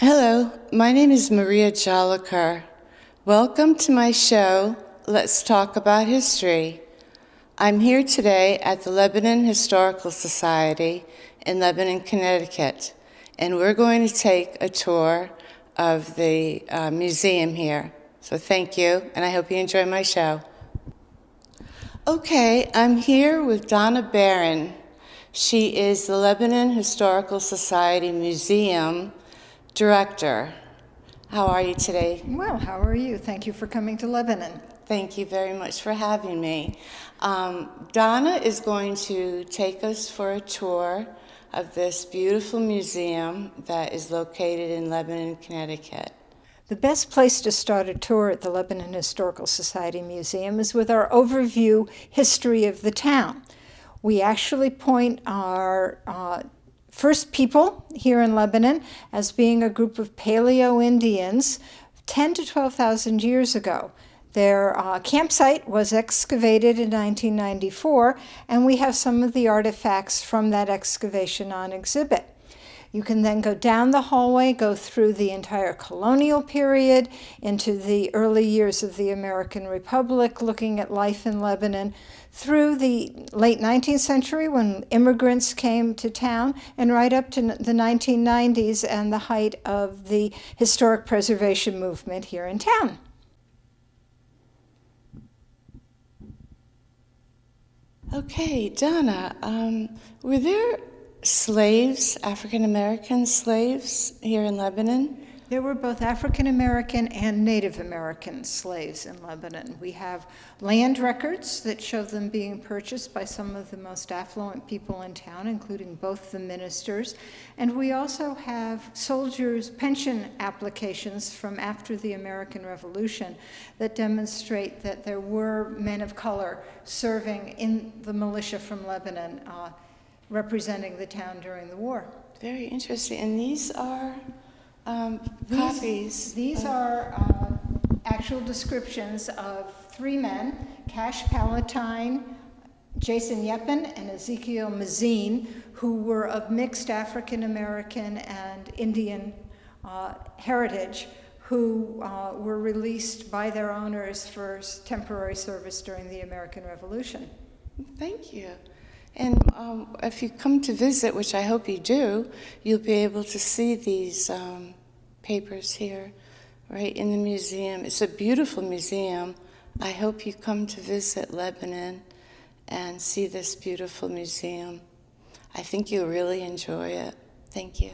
Hello, my name is Maria Jolicoeur. Welcome to my show, Let's Talk About History. I'm here today at the Lebanon Historical Society in Lebanon, Connecticut, and we're going to take a tour of the museum here. So thank you, and I hope you enjoy my show. Okay, I'm here with Donna Baron. She is the Lebanon Historical Society Museum Director. How are you today? Well, how are you? Thank you for coming to Lebanon. Thank you very much for having me. Donna is going to take us for a tour of this beautiful museum that is located in Lebanon, Connecticut. The best place to start a tour at the Lebanon Historical Society Museum is with our overview history of the town. We actually point our first people here in Lebanon as being a group of Paleo-Indians 10 to 12,000 years ago. Their campsite was excavated in 1994, and we have some of the artifacts from that excavation on exhibit. You can then go down the hallway, go through the entire colonial period, into the early years of the American Republic, looking at life in Lebanon, through the late 19th century when immigrants came to town, and right up to the 1990s and the height of the historic preservation movement here in town. Okay, Donna, were there slaves, African-American slaves here in Lebanon? There were both African-American and Native American slaves in Lebanon. We have land records that show them being purchased by some of the most affluent people in town, including both the ministers. And we also have soldiers' pension applications from after the American Revolution that demonstrate that there were men of color serving in the militia from Lebanon, representing the town during the war. Very interesting. And these are copies. These are actual descriptions of three men, Cash Palatine, Jason Yeppen, and Ezekiel Mazine, who were of mixed African-American and Indian heritage, who were released by their owners for temporary service during the American Revolution. Thank you. And if you come to visit, which I hope you do, you'll be able to see these papers here, right in the museum. It's a beautiful museum. I hope you come to visit Lebanon and see this beautiful museum. I think you'll really enjoy it. Thank you.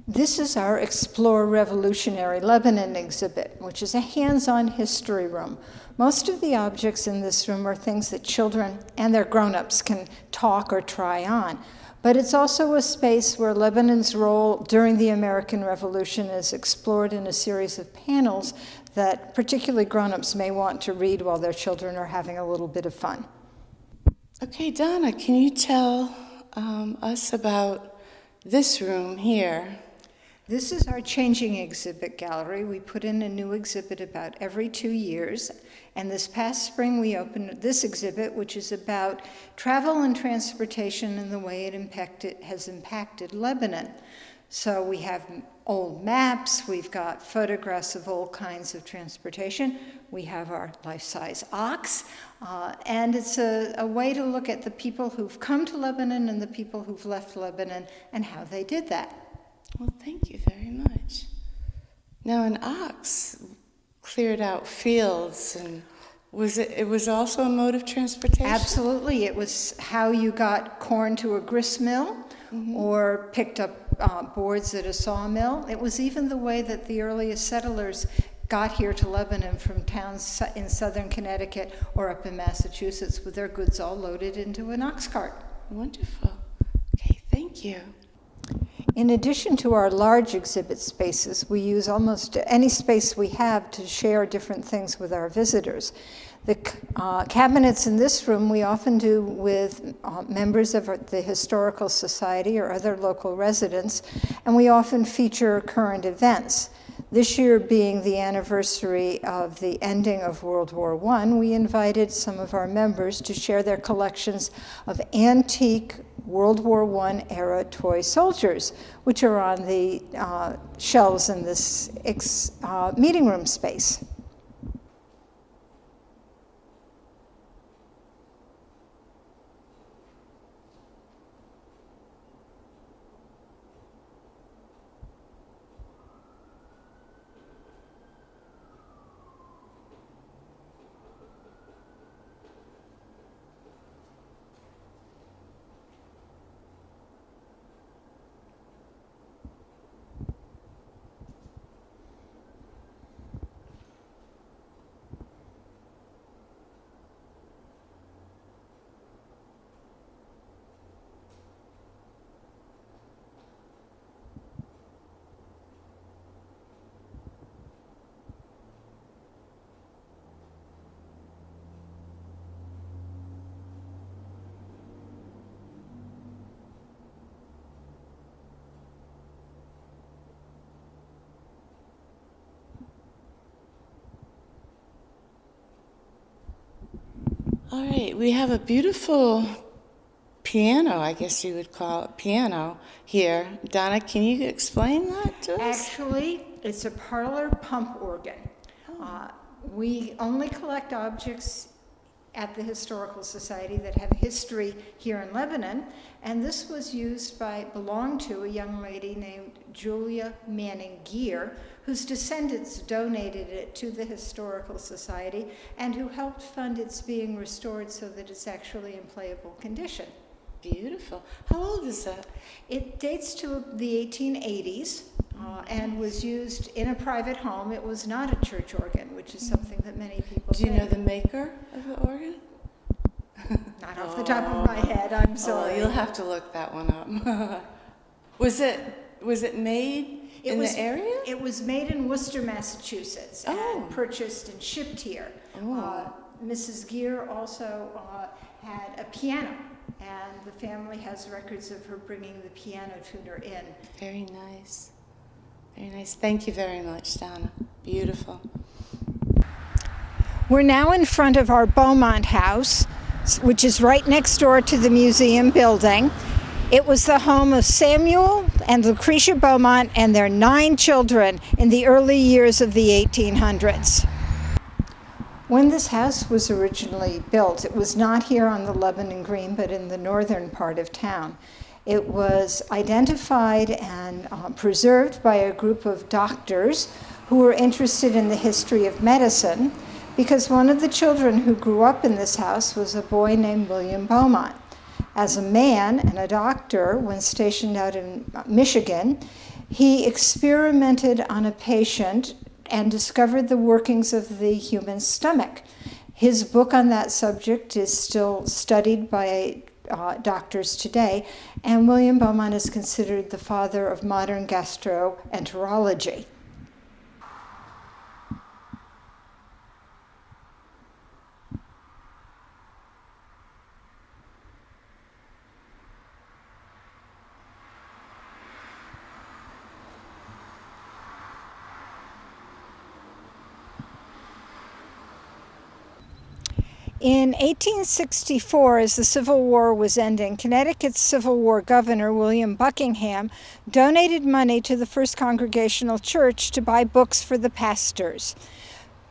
This is our Explore Revolutionary Lebanon exhibit, which is a hands-on history room. Most of the objects in this room are things that children and their grown-ups can talk or try on. But it's also a space where Lebanon's role during the American Revolution is explored in a series of panels that particularly grown-ups may want to read while their children are having a little bit of fun. Okay, Donna, can you tell us about this room here? This is our changing exhibit gallery. We put in a new exhibit about every 2 years. And this past spring, we opened this exhibit, which is about travel and transportation and the way it has impacted Lebanon. So we have old maps, we've got photographs of all kinds of transportation, we have our life-size ox, and it's a way to look at the people who've come to Lebanon and the people who've left Lebanon and how they did that. Well, thank you very much. Now, an ox cleared out fields, and it was also a mode of transportation? Absolutely. It was how you got corn to a grist mill, or picked up boards at a sawmill. It was even the way that the earliest settlers got here to Lebanon from towns in southern Connecticut or up in Massachusetts with their goods all loaded into an ox cart. Wonderful. Okay, thank you. In addition to our large exhibit spaces, we use almost any space we have to share different things with our visitors. The cabinets in this room we often do with members of the Historical Society or other local residents, and we often feature current events. This year being the anniversary of the ending of World War I, we invited some of our members to share their collections of antique World War I era toy soldiers, which are on the shelves in this meeting room space. All right, we have a beautiful piano, I guess you would call it piano here. Donna, can you explain that to us? Actually, it's a Parlor pump organ. We only collect objects at the Historical Society that have history here in Lebanon, and this belonged to a young lady named Julia Manning Gear, whose descendants donated it to the Historical Society and who helped fund its being restored so that it's actually in playable condition. Beautiful. How old is that? It dates to the 1880s and was used in a private home. It was not a church organ, which is something that many people Do you know think. the maker of the organ? Not off the top of my head, I'm sorry. Oh, you'll have to look that one up. Was it made in the area? It was made in Worcester, Massachusetts, and purchased and shipped here. Mrs. Gear also had a piano, and the family has records of her bringing the piano tuner in. Very nice. Very nice. Thank you very much, Donna. Beautiful. We're now in front of our Beaumont House, which is right next door to the museum building. It was the home of Samuel and Lucretia Beaumont and their 9 children in the early years of the 1800s. When this house was originally built, it was not here on the Lebanon Green, but in the northern part of town. It was identified and preserved by a group of doctors who were interested in the history of medicine, because one of the children who grew up in this house was a boy named William Beaumont. As a man and a doctor, when stationed out in Michigan, he experimented on a patient and discovered the workings of the human stomach. His book on that subject is still studied by doctors today, and William Beaumont is considered the father of modern gastroenterology. In 1864, as the Civil War was ending, Connecticut's Civil War governor, William Buckingham, donated money to the First Congregational Church to buy books for the pastors.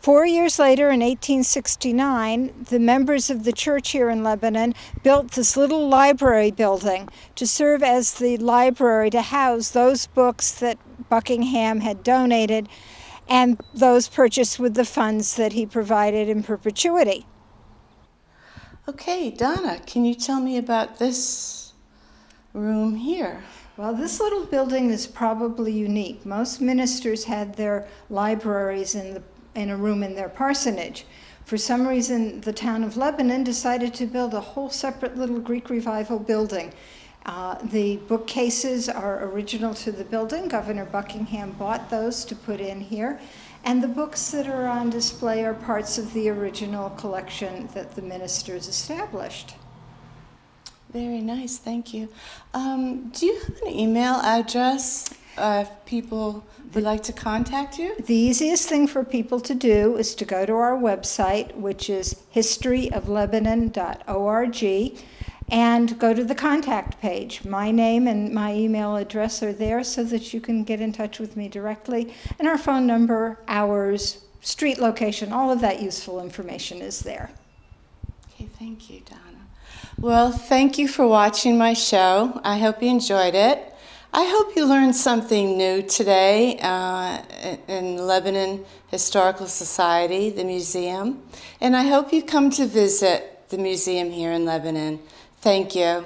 4 years later, in 1869, the members of the church here in Lebanon built this little library building to serve as the library to house those books that Buckingham had donated and those purchased with the funds that he provided in perpetuity. Okay, Donna, can you tell me about this room here? Well, this little building is probably unique. Most ministers had their libraries in a room in their parsonage. For some reason, the town of Lebanon decided to build a whole separate little Greek Revival building. The bookcases are original to the building. Governor Buckingham bought those to put in here. And the books that are on display are parts of the original collection that the ministers established. Very nice, thank you. Do you have an email address if people would like to contact you? The easiest thing for people to do is to go to our website, which is historyoflebanon.org, and go to the contact page. My name and my email address are there so that you can get in touch with me directly. And our phone number, hours, street location, all of that useful information is there. Okay, thank you, Donna. Well, thank you for watching my show. I hope you enjoyed it. I hope you learned something new today in Lebanon Historical Society, the museum. And I hope you come to visit the museum here in Lebanon. Thank you.